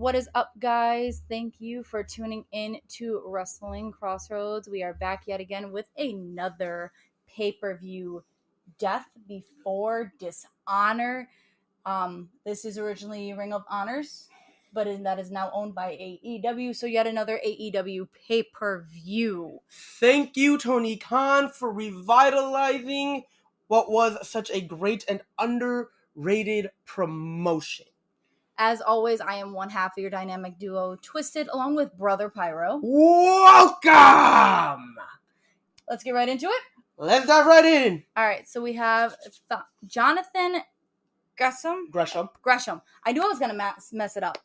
What is up, guys? Thank you for tuning in to Wrestling Crossroads. We are back yet again with another pay-per-view Death Before Dishonor. This is originally Ring of Honors, but that is now owned by AEW, so yet another AEW pay-per-view. Thank you, Tony Khan, for revitalizing what was such a great and underrated promotion. As always, I am one half of your dynamic duo, Twisted, along with Brother Pyro. Welcome! Let's get right into it. Let's dive right in. All right, so we have Jonathan Gresham. I knew I was going to mess it up.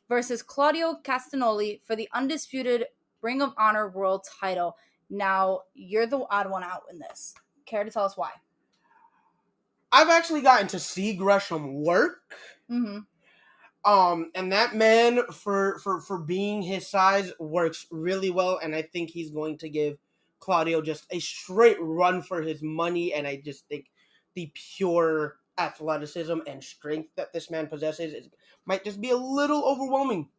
Versus Claudio Castagnoli for the undisputed Ring of Honor World title. Now, you're the odd one out in this. Care to tell us why? I've actually gotten to see Gresham work. Mm-hmm. And that man, for being his size, works really well, and I think he's going to give Claudio just a straight run for his money, and I just think the pure athleticism and strength that this man possesses might just be a little overwhelming.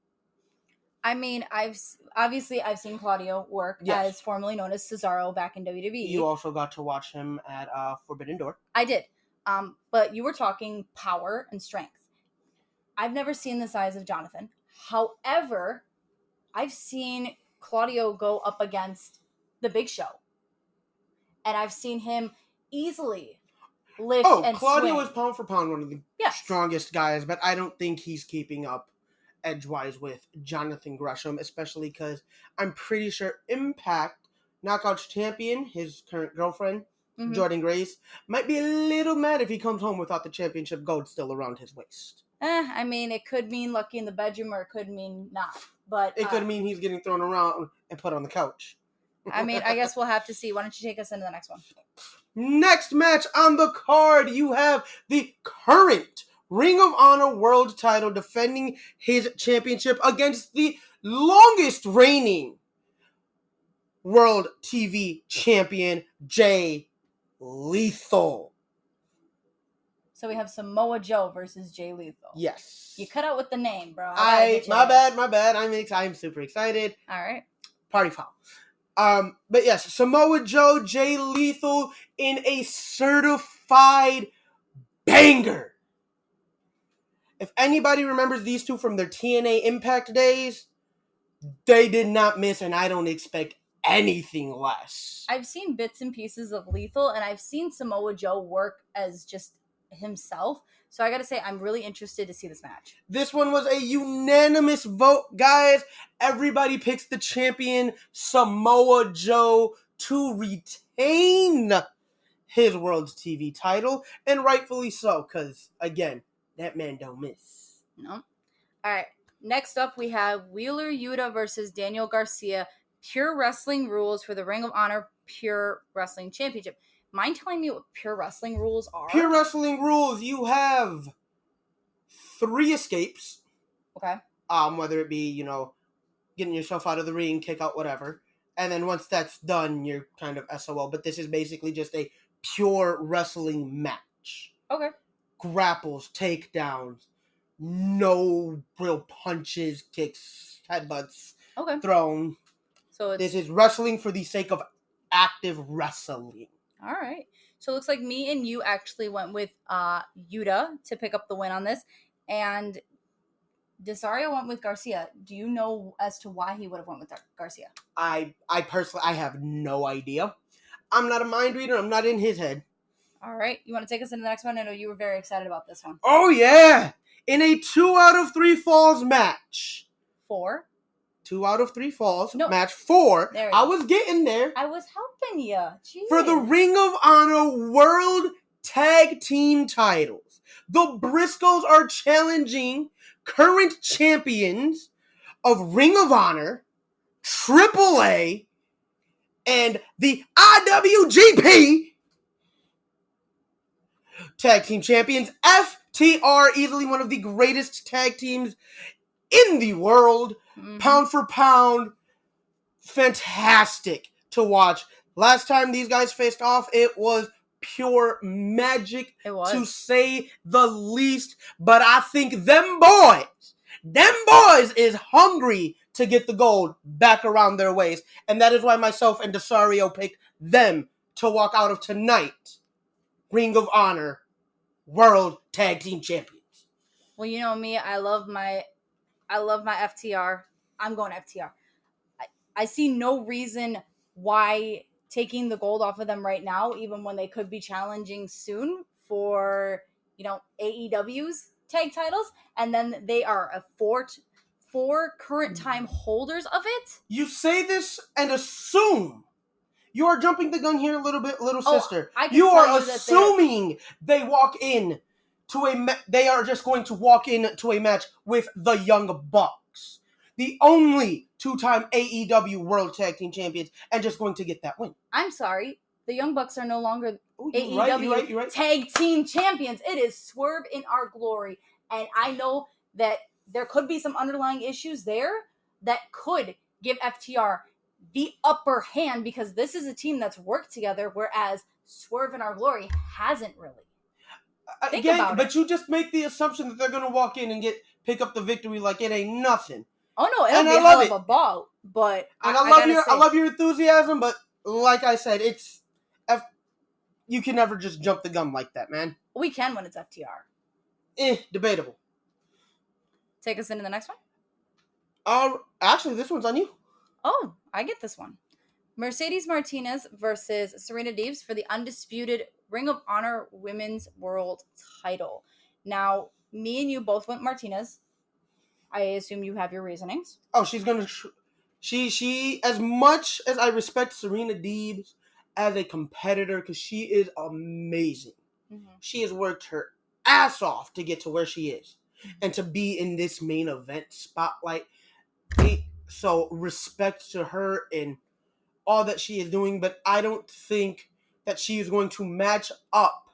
I mean, I've seen Claudio work as formerly known as Cesaro back in WWE. You also got to watch him at Forbidden Door. I did. But you were talking power and strength. I've never seen the size of Jonathan. However, I've seen Claudio go up against the Big Show. And I've seen him easily lift and Claudio swing. is pound for pound one of the strongest guys, but I don't think he's keeping up edgewise with Jonathan Gresham, especially because I'm pretty sure Impact Knockouts champion, his current girlfriend, Jordan Grace, might be a little mad if he comes home without the championship gold still around his waist. I mean, it could mean lucky in the bedroom or it could mean not. But it could mean he's getting thrown around and put on the couch. I mean, I guess we'll have to see. Why don't you take us into the next one? Next match on the card, you have the current Ring of Honor World title defending his championship against the longest reigning World TV champion, Jay Lethal. So we have Samoa Joe versus Jay Lethal. Yes. You cut out with the name, bro. My bad. I'm super excited. All right. Party foul. But yes, Samoa Joe, Jay Lethal in a certified banger. If anybody remembers these two from their TNA Impact days, they did not miss, and I don't expect anything less. I've seen bits and pieces of Lethal, and I've seen Samoa Joe work as just himself. So I gotta say, I'm really interested to see this match. This one was a unanimous vote, guys. Everybody picks the champion, Samoa Joe, to retain his World TV title, and rightfully so, because, again, that man don't miss. No. All right. Next up, we have Wheeler Yuta versus Daniel Garcia. Pure Wrestling rules for the Ring of Honor Pure Wrestling Championship. Mind telling me what Pure Wrestling rules are? Pure Wrestling rules, you have 3 escapes. Okay. Whether it be, getting yourself out of the ring, kick out, whatever. And then once that's done, you're kind of SOL. But this is basically just a pure wrestling match. Okay. Grapples, takedowns, no real punches, kicks, headbutts, thrown. So this is wrestling for the sake of active wrestling. All right. So it looks like me and you actually went with Yuta to pick up the win on this. And Desario went with Garcia. Do you know as to why he would have went with Garcia? I personally, I have no idea. I'm not a mind reader. I'm not in his head. All right. You want to take us into the next one? I know you were very excited about this one. Oh, yeah. In a 2 out of 3 falls match. 4? 2 out of 3 falls. No. Match 4. I was getting there. I was helping you. Jeez. For the Ring of Honor World Tag Team titles. The Briscoes are challenging current champions of Ring of Honor, AAA, and the IWGP Tag Team Champions. FTR, easily one of the greatest tag teams in the world. Pound for pound, fantastic to watch. Last time these guys faced off, it was pure magic, to say the least. But I think them boys Them boys is hungry to get the gold back around their waist. And that is why myself and Desario picked them to walk out of tonight. Ring of Honor World Tag Team Champions. Well, you know me, I love my FTR. I'm going FTR. I see no reason why taking the gold off of them right now, even when they could be challenging soon for, AEW's tag titles, and then they are a four current time holders of it. You say this and assume. You are jumping the gun here a little bit, little sister. You are assuming they walk in to they are just going to walk into a match with the Young Bucks, the only two-time AEW World Tag Team Champions, and just going to get that win. I'm sorry. The Young Bucks are no longer AEW Tag Team Champions. It is Swerve in Our Glory. And I know that there could be some underlying issues there that could give FTR the upper hand, because this is a team that's worked together, whereas Swerve in Our Glory hasn't really. Think about but you just make the assumption that they're going to walk in and pick up the victory like it ain't nothing. Oh no, it'll be a hell of a ball. But I love your enthusiasm, but like I said, you can never just jump the gun like that, man. We can when it's FTR. Debatable. Take us into the next one. Actually, this one's on you. Oh, I get this one. Mercedes Martinez versus Serena Deebs for the undisputed Ring of Honor Women's World title. Now, me and you both went Martinez. I assume you have your reasonings. Oh, she's gonna. She as much as I respect Serena Deebs as a competitor, because she is amazing. Mm-hmm. She has worked her ass off to get to where she is, and to be in this main event spotlight. So respect to her and all that she is doing, but I don't think that she is going to match up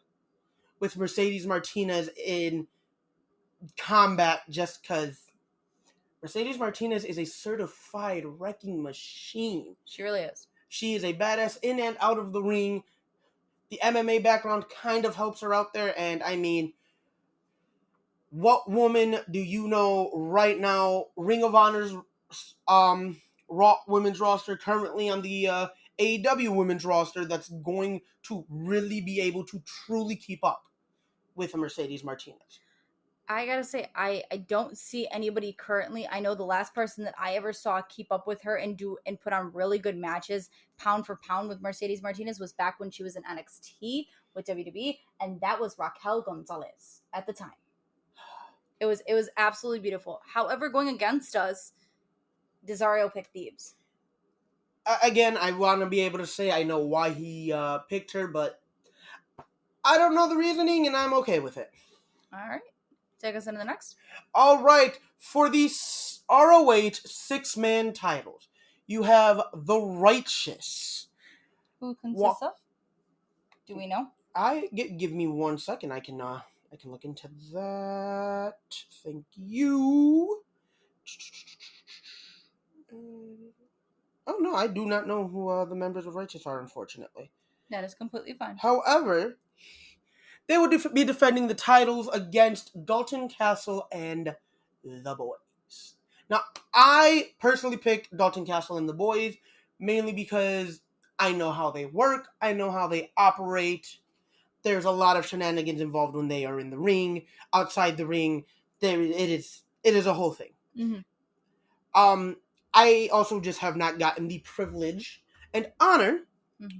with Mercedes Martinez in combat, just because Mercedes Martinez is a certified wrecking machine. She really is. She is a badass in and out of the ring. The MMA background kind of helps her out there, and I mean, what woman do you know right now, Ring of Honor's Raw women's roster, currently on the AEW women's roster, that's going to really be able to truly keep up with a Mercedes Martinez? I gotta say, I don't see anybody currently. I know the last person that I ever saw keep up with her and put on really good matches, pound for pound, with Mercedes Martinez was back when she was in NXT with WWE, and that was Raquel Gonzalez at the time. It was absolutely beautiful. However, going against us, Desario picked Deebs. Again, I want to be able to say I know why he picked her, but I don't know the reasoning, and I'm okay with it. All right. Take us into the next. All right. For the ROH 6-man titles, you have The Righteous. Who consists of? Do we know? Give me 1 second. I can look into that. Thank you. Oh, no, I do not know who the members of Righteous are, unfortunately. That is completely fine. However, they will be defending the titles against Dalton Castle and the Boys. Now, I personally picked Dalton Castle and the Boys, mainly because I know how they work, I know how they operate. There's a lot of shenanigans involved when they are in the ring. Outside the ring, it is a whole thing. Mm-hmm. I also just have not gotten the privilege and honor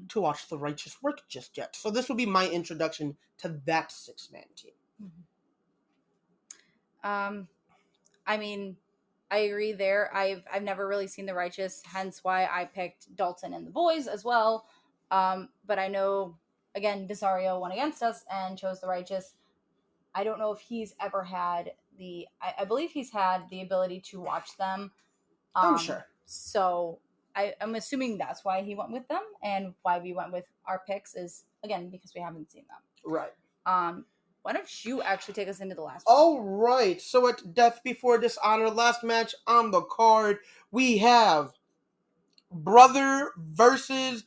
to watch The Righteous work just yet. So this will be my introduction to that 6-man team. Mm-hmm. I mean, I agree there. I've never really seen The Righteous, hence why I picked Dalton and the Boys as well. But I know, again, Desario went against us and chose The Righteous. I don't know if he's ever had I believe he's had the ability to watch them. I'm sure. So I'm assuming that's why he went with them, and why we went with our picks is, again, because we haven't seen them. Right. Why don't you actually take us into the last one? All right. So at Death Before Dishonor, last match on the card, we have brother versus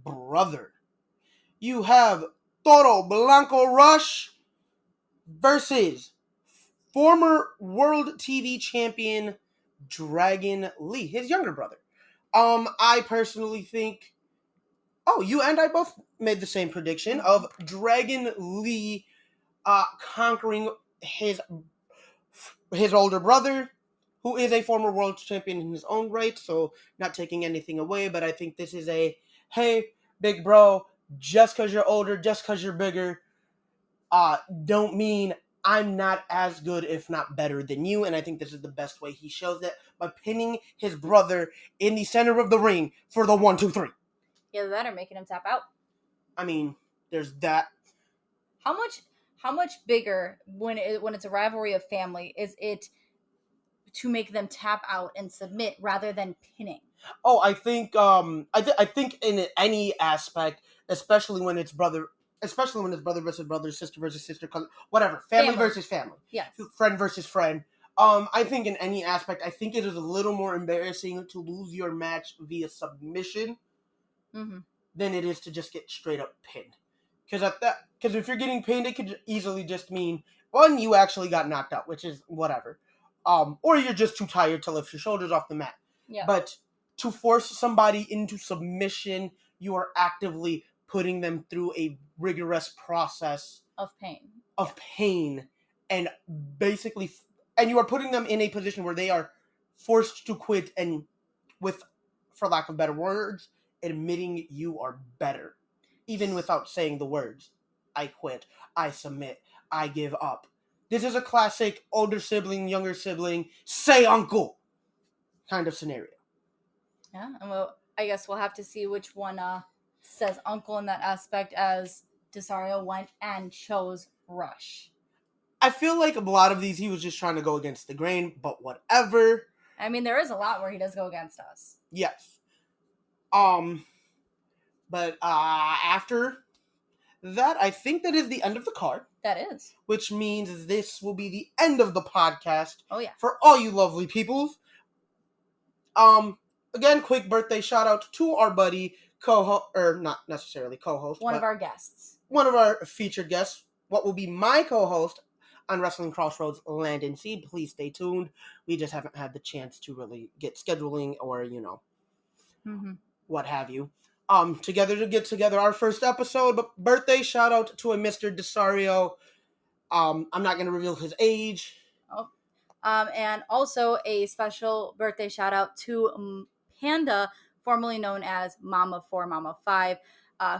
brother. You have Toro Blanco Rush versus former World TV Champion Dragon Lee, his younger brother. I personally think. Oh, you and I both made the same prediction of Dragon Lee conquering his older brother, who is a former world champion in his own right, so not taking anything away, but I think this is a, hey, big bro, just because you're older, just because you're bigger, don't mean I'm not as good, if not better than you, and I think this is the best way he shows that by pinning his brother in the center of the ring for the 1, 2, 3. Either that or making him tap out. I mean, there's that. How much bigger when it's a rivalry of family is it to make them tap out and submit rather than pinning? Oh, I think I think in any aspect, especially when it's brother versus brother, sister versus sister, cousin, whatever, family versus family, yes, friend versus friend. I think in any aspect, I think it is a little more embarrassing to lose your match via submission than it is to just get straight up pinned. Because if you're getting pinned, it could easily just mean one, you actually got knocked out, which is whatever, or you're just too tired to lift your shoulders off the mat. Yeah. But to force somebody into submission, you are actively putting them through a rigorous process of pain. And basically, and you are putting them in a position where they are forced to quit and, with, for lack of better words, admitting you are better, even without saying the words. I quit, I submit, I give up. This is a classic older sibling, younger sibling, say uncle kind of scenario. Yeah, and I guess we'll have to see which one says uncle in that aspect, as Desario went and chose Rush. I feel like a lot of these he was just trying to go against the grain, but whatever. I mean, there is a lot where he does go against us. Yes. But after that, I think that is the end of the card. That is. Which means this will be the end of the podcast. Oh, yeah. For all you lovely peoples. Again, quick birthday shout out to our buddy, co-host, or not necessarily co-host. One of our guests. One of our featured guests. What will be my co-host on Wrestling Crossroads, Landon Seed. Please stay tuned. We just haven't had the chance to really get scheduling or, what have you. Together to get together our first episode, but birthday shout out to a Mr. Desario. I'm not going to reveal his age. Oh. And also a special birthday shout out to Panda, formerly known as Mama 4, Mama 5,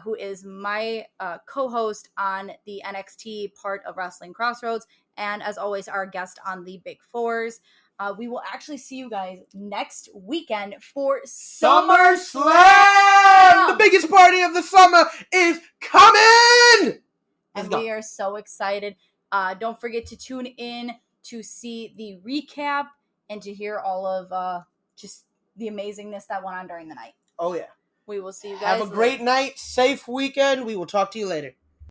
who is my co-host on the NXT part of Wrestling Crossroads, and as always, our guest on the Big Fours. We will actually see you guys next weekend for SummerSlam! The biggest party of the summer is coming! And we are so excited. Don't forget to tune in to see the recap and to hear all of just the amazingness that went on during the night. Oh, yeah. We will see you guys Have a great night, safe weekend. We will talk to you later.